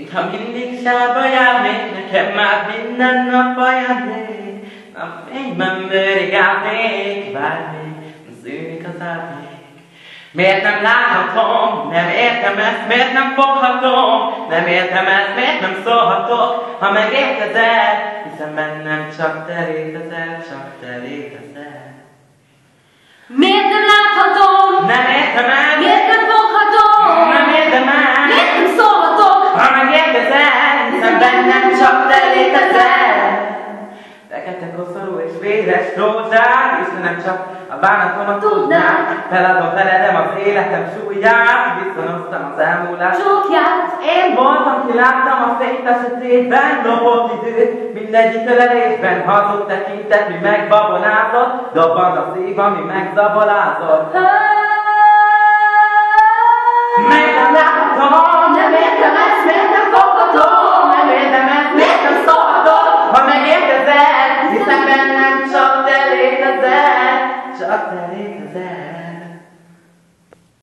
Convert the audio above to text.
Mintha mindig sárba járnék, nekem már minden nap ajándék. Napfényben bőrig állnék, várnék, szűnik az árnyék. Miért nem láthatom, nem értem ezt, miért nem foghatom, nem értem ezt, miért nem szólhatok, ha megérkezel, hiszen bennem csak te létezel, csak te létezel. Miért nem láthatom? Nem értem ezt, Miért nem foghatom? nem értem ezt, Miért nem szólhatok? ha megérkezel, hiszen bennem csak te létezel. Fekete koszorú és véres rózsák, Istenem csak a bánatomat tudnák. Feladom, feledem az életem súlyát, visszanoztam az elmúlás Csókját. Én voltam, ki láttam a fényt a sötétben, lopott időt, mindegyik ölelésben, hazug tekintet, mi megbabonázott, dobbant a szív, ami megzabolázott. Miért nem láthatom, Nem értem ezt, miért nem foghatom? nem értem ezt, miért nem szólhatok, ha megérkezel, hiszen bennem csak te létezel, csak te létezel.